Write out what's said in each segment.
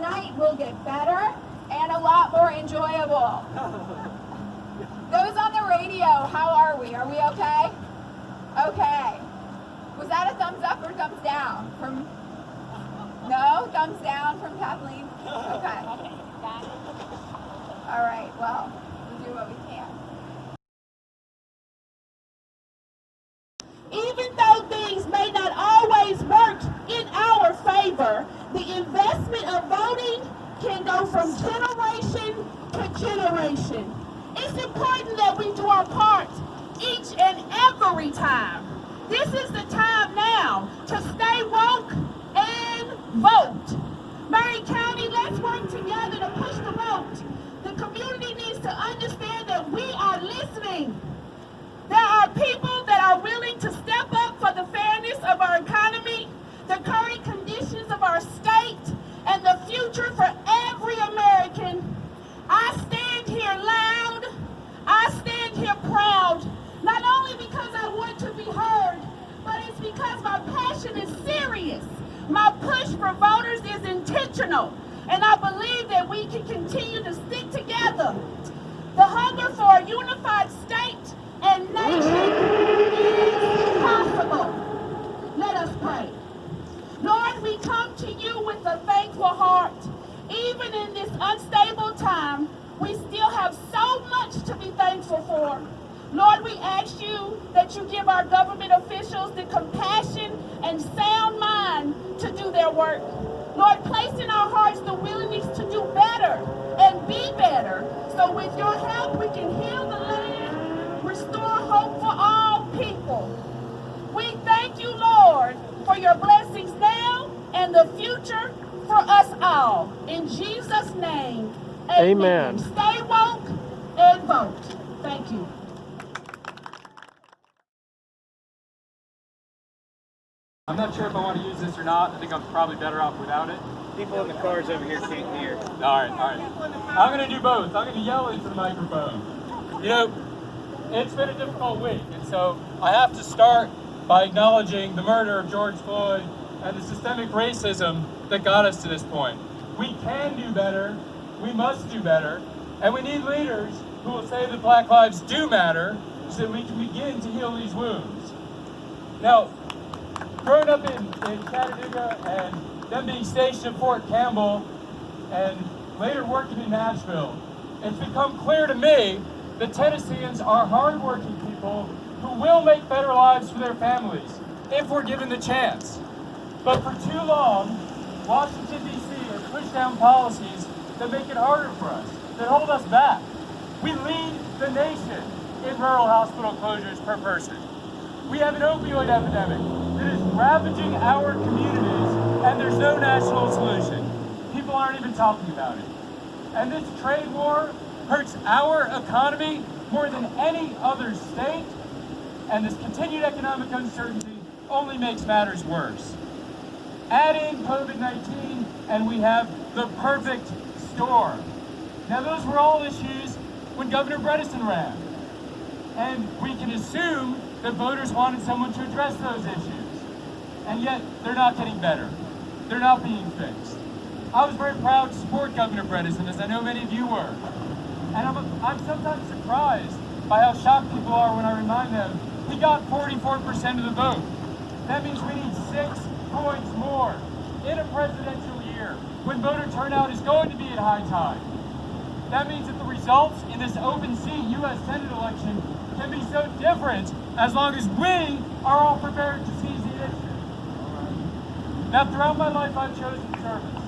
night will get better and a lot more enjoyable. Those on the radio, how are we? Are we okay? Okay. Was that a thumbs up or thumbs down? No? Thumbs down from Kathleen? Okay. All right, well, we'll do what we can. Even though things may not always work in our favor, the investment of voting can go from generation to generation. It's important that we do our part each and every time. This is the time now to stay woke and vote. Maury County, let's work together to push the vote. The community needs to understand that we are listening. There are people that are willing to step up for the fairness of our economy, the current conditions of our state, and the future for every American. I stand here loud. I stand here proud, not only because I want to be heard, but it's because my passion is serious. My push for voters is intentional, and I believe that we can continue to stick together. The hunger for a unified state and nation is possible. Let us pray. Lord, we come to you with a thankful heart. Even in this unstable time, we still have so much to be thankful for. Lord, we ask you that you give our government officials the compassion and sound mind to do their work. Lord, place in our hearts the willingness to do better and be better. So with your help, we can heal the land, restore hope for all people. We thank you, Lord, for your blessings now and the future for us all. In Jesus' name, amen. Stay woke and vote. Thank you. I'm not sure if I want to use this or not. I think I'm probably better off without it. People in the cars over here can't hear. All right. I'm going to do both. I'm going to yell into the microphone. You know, it's been a difficult week, and so I have to start by acknowledging the murder of George Floyd and the systemic racism that got us to this point. We can do better, we must do better, and we need leaders who will say that Black lives do matter so that we can begin to heal these wounds. Now, growing up in Chattanooga and then being stationed at Fort Campbell and later working in Nashville, it's become clear to me that Tennesseans are hardworking people who will make better lives for their families if we're given the chance. But for too long, Washington, D.C. has pushed down policies that make it harder for us, that hold us back. We lead the nation in rural hospital closures per person. We have an opioid epidemic that is ravaging our communities, and there's no national solution. People aren't even talking about it. And this trade war hurts our economy more than any other state, and this continued economic uncertainty only makes matters worse. Add in COVID-19, and we have the perfect storm. Now, those were all issues when Governor Bredesen ran, and we can assume that voters wanted someone to address those issues, and yet they're not getting better. They're not being fixed. I was very proud to support Governor Bredesen, as I know many of you were, and I'm sometimes surprised by how shocked people are when I remind them he got 44% of the vote. That means we need 6 points more in a presidential year when voter turnout is going to be at high tide. That means that the results in this open seat U.S. Senate election can be so different as long as we are all prepared to seize the issue. Now, throughout my life, I've chosen service.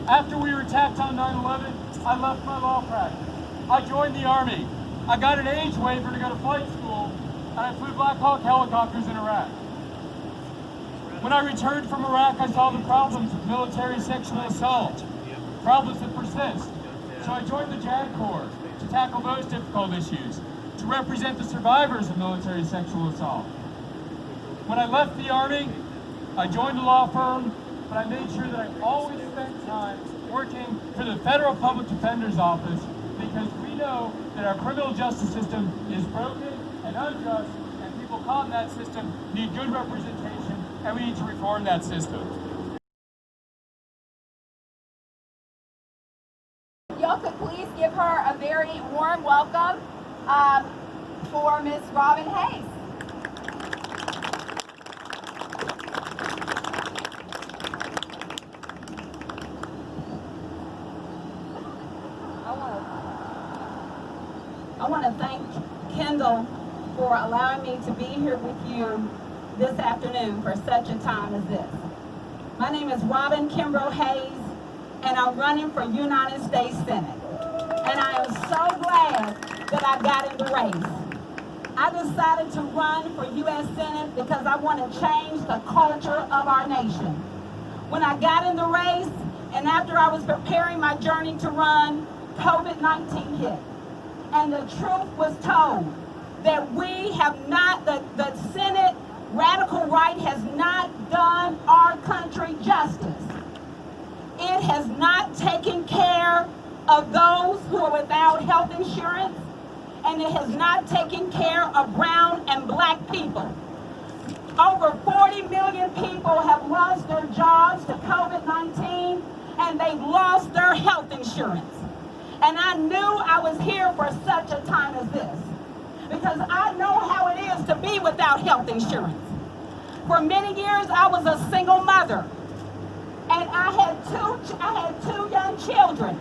After we were attacked on 9/11, I left my law practice. I joined the Army. I got an age waiver to go to flight school, and I flew Black Hawk helicopters in Iraq. When I returned from Iraq, I saw the problems of military sexual assault, problems that persist. So I joined the JAG Corps to tackle those difficult issues, to represent the survivors of military sexual assault. When I left the Army, I joined a law firm, but I made sure that I always spent time working for the Federal Public Defender's Office, because we know that our criminal justice system is broken and unjust, and people caught in that system need good representation, and we need to reform that system. y'all could please give her a very warm welcome for Miss Robin Hayes. I want to thank Kendall for allowing me to be here with you this afternoon for such a time as this. My name is Robin Kimbrough Hayes, and I'm running for United States Senate. And I am so glad that I got in the race. I decided to run for U.S. Senate because I want to change the culture of our nation. When I got in the race, and after I was preparing my journey to run, COVID-19 hit. And the truth was told that we have not, the Senate radical right has not done our country justice. It has not taken care of those who are without health insurance, and it has not taken care of brown and black people. Over 40 million people have lost their jobs to COVID-19, and they've lost their health insurance. And I knew I was here for such a time as this, because I know how it is to be without health insurance. For many years, I was a single mother, and I had two young children,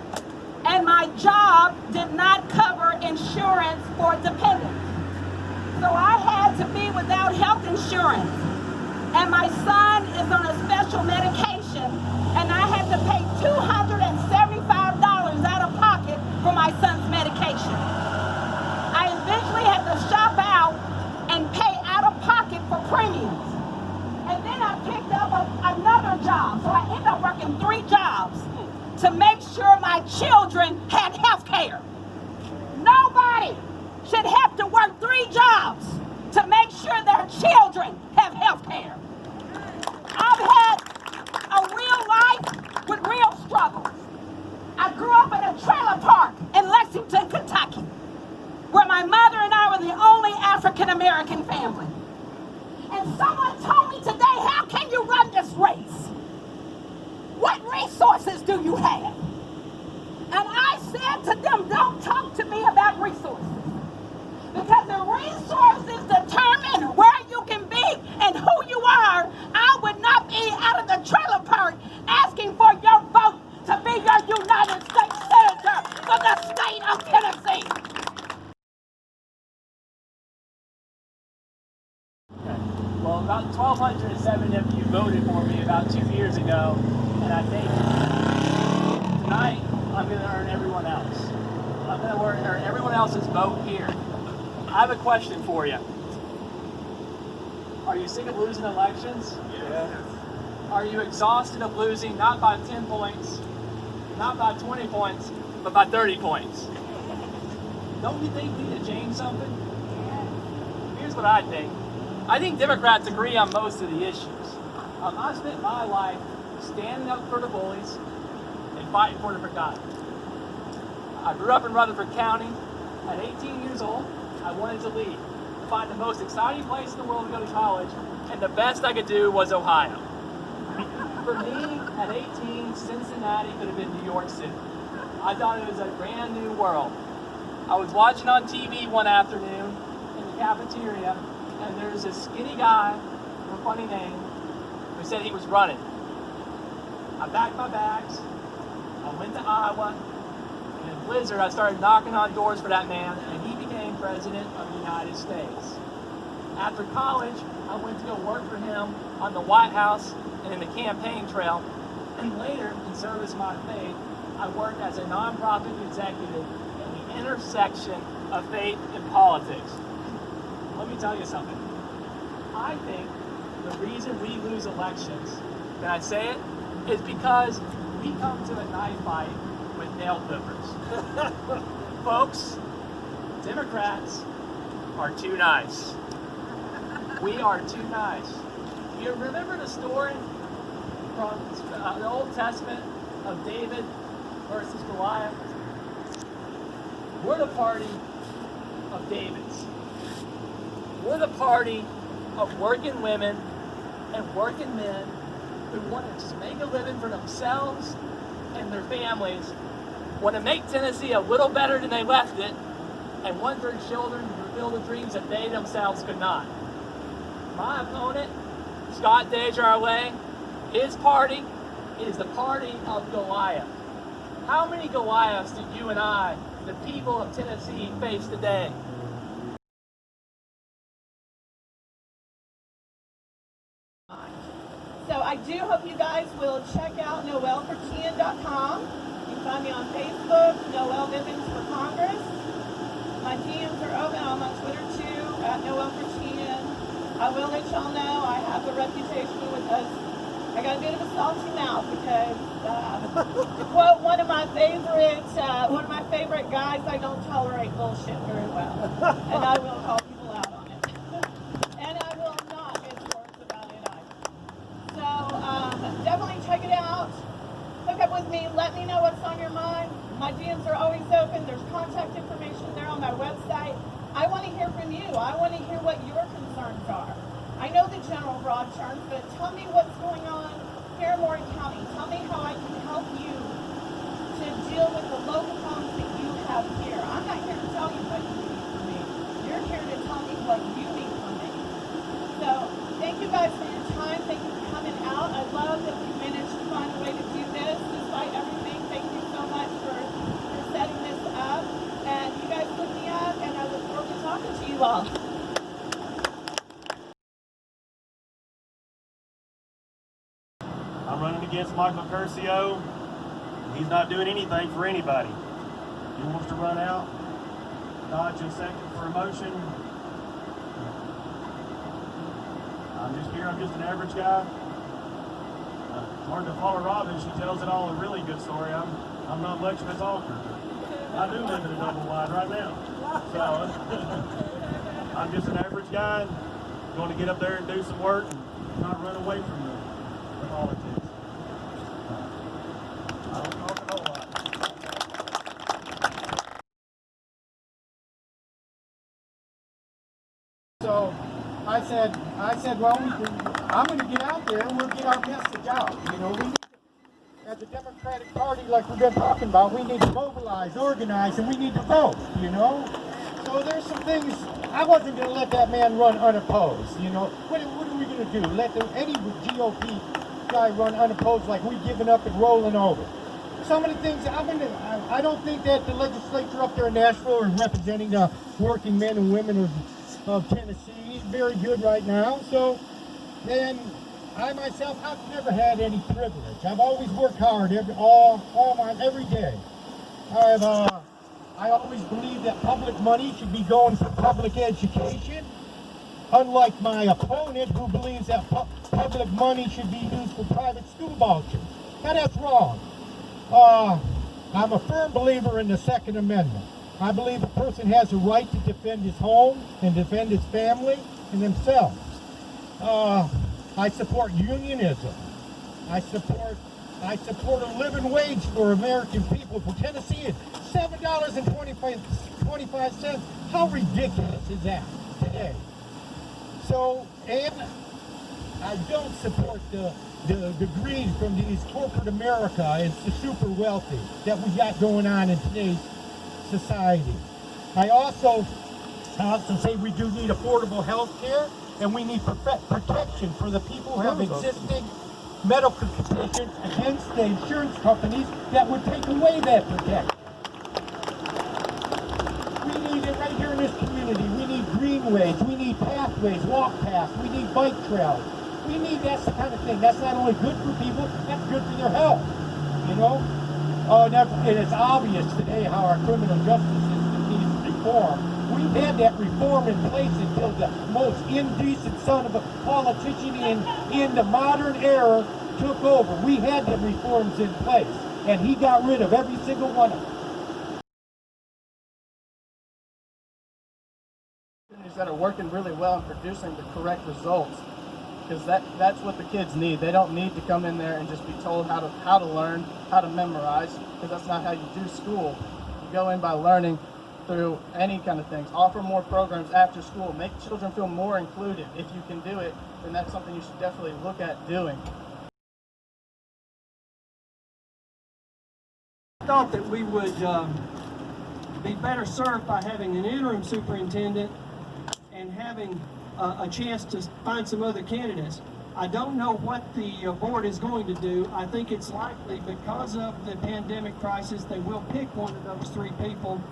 and my job did not cover insurance for dependents. So I had to be without health insurance, and my son is on a special medication, and I had to pay $275 out of pocket for my son's medication. I eventually had to shop out and pay out of pocket for premiums. And then I picked up another job, so I ended up working 3 jobs to make sure my children had health care. Nobody should have to work 3 jobs to make sure their children have health care. I've had a real life with real struggles. I grew up in a trailer park in Lexington, Kentucky, where my mother and I were the only African-American family. And someone told me today, how can you run this race? What resources do you have? And I said to them, don't talk to me about resources. Because the resources determine where you can be and who you are. I would not be out of the trailer park asking for your vote to be your United States Senator for the state of Tennessee. Well, about 1,207 of you voted for me about 2 years ago, and I think tonight I'm going to earn everyone else. I'm going to earn everyone else's vote here. I have a question for you. Are you sick of losing elections? Yeah. Are you exhausted of losing not by 10 points, not by 20 points, but by 30 points? Don't you think we need to change something? Here's what I think. I think Democrats agree on most of the issues. I spent my life standing up for the bullies and fighting for the forgotten. I grew up in Rutherford County. At 18 years old, I wanted to leave, to find the most exciting place in the world to go to college, and the best I could do was Ohio. For me, at 18, Cincinnati could have been New York City. I thought it was a brand new world. I was watching on TV one afternoon in the cafeteria, and there's this skinny guy with a funny name who said he was running. I packed my bags, I went to Iowa, and in Blizzard I started knocking on doors for that man, and he became President of the United States. After college, I went to go work for him on the White House and in the campaign trail, and later, in service of my faith, I worked as a nonprofit executive in the intersection of faith and politics. Let me tell you something. I think the reason we lose elections, can I say it, is because we come to a knife fight with nail clippers. Folks, Democrats are too nice. We are too nice. You remember the story from the Old Testament of David versus Goliath? We're the party of Davids. We're the party of working women and working men who want to just make a living for themselves and their families want to make Tennessee a little better than they left it, and want their children to fulfill the dreams that they themselves could not. My opponent, Scott Desjardins, his party is the party of Goliath. How many Goliaths do you and I, the people of Tennessee, face today? So I do hope you guys will check out noelleforten.com. You can find me on Facebook, Noelle Bivens for Congress. My DMs are open. I'm on Twitter too, at noelleforten. I will let y'all know I have a reputation with us. I got a bit of a salty mouth because, to quote one of my favorite guys, I don't tolerate bullshit very well, and I will call people out on it. And I will not get words about it either. So definitely check it out. Hook up with me. Let me know what's on your mind. My DMs are always open. There's contact information there on my website. I want to hear from you. I want to hear what your concerns are. I know the general broad terms, but tell me what's going on here in Maury County. Tell me how I can help you to deal with the local problems that you have here. I'm not here to tell you what you need from me. You're here to tell me what you need from me. So thank you guys for your time. Thank you for coming out. I love that we managed to find a way to do this despite everything. Thank you so much for setting this up. And you guys look me up, and I look forward to talking to you all. I'm running against Michael Curcio. He's not doing anything for anybody. He wants to run out, dodge a second for a motion. I'm just here, I'm just an average guy. It's hard to follow Robin, she tells it all a really good story. I'm not much of a talker. I do live in a double wide right now. So I'm just an average guy, going to get up there and do some work and not run away from the politics. I don't talk a whole lot. So I said, well, I'm going to get out there and we'll get our message out. You know, we need to, as a Democratic Party, like we've been talking about, we need to mobilize, organize, and we need to vote, you know? So there's some things, I wasn't going to let that man run unopposed, you know? What are we going to do? Let any GOP guy run unopposed like we giving up and rolling over? Some of the things, I don't think that the legislature up there in Nashville is representing the working men and women of Tennessee. He's very good right now. So, and I myself, I've never had any privilege. I've always worked hard every day. I always believe that public money should be going for public education, unlike my opponent who believes that public money should be used for private school vouchers. Now that's wrong. I'm a firm believer in the Second Amendment. I believe a person has a right to defend his home and defend his family and themselves. I support unionism. I support a living wage for American people. For Tennessee, it's $7.25. How ridiculous is that today? So, and I don't support the greed from these corporate America and the super wealthy that we got going on in today's society. I also say we do need affordable health care, and we need protection for the people who have existing medical conditions against the insurance companies that would take away that protection. We need it right here in this community. We need greenways, we need pathways, walk paths, we need bike trails. We need that kind of thing. That's not only good for people, that's good for their health, you know? And it's obvious today how our criminal justice system needs reform. We've had that reform in place until the most indecent son of a politician in the modern era took over. We had the reforms in place, and he got rid of every single one of them. That are working really well and producing the correct results, because that's what the kids need. They don't need to come in there and just be told how to learn, how to memorize, because that's not how you do school. You go in by learning through any kind of things. Offer more programs after school. Make children feel more included. If you can do it, then that's something you should definitely look at doing. thought that we would be better served by having an interim superintendent and having a chance to find some other candidates. I don't know what the board is going to do. I think it's likely because of the pandemic crisis, they will pick one of those three people,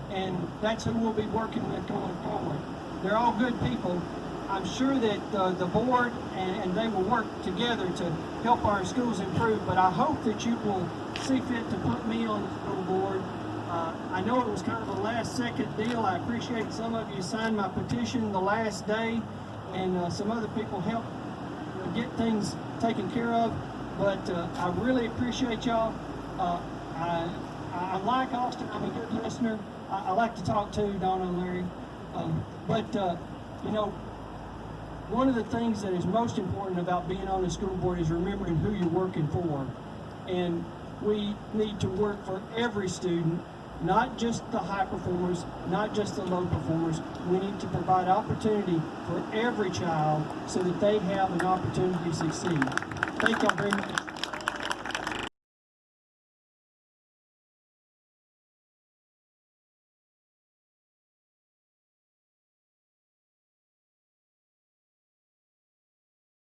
and that's who we'll be working with going forward. They're all good people. I'm sure that the board and they will work together to help our schools improve, but I hope that you will see fit to put me on the school board. I know it was kind of a last-second deal. I appreciate some of you signed my petition the last day, and some other people helped get things taken care of, but I really appreciate y'all. I like Austin. I'm a good listener. I like to talk to Donna and Larry. You know, one of the things that is most important about being on the school board is remembering who you're working for. And we need to work for every student, not just the high performers, not just the low performers. We need to provide opportunity for every child so that they have an opportunity to succeed. Thank y'all very much.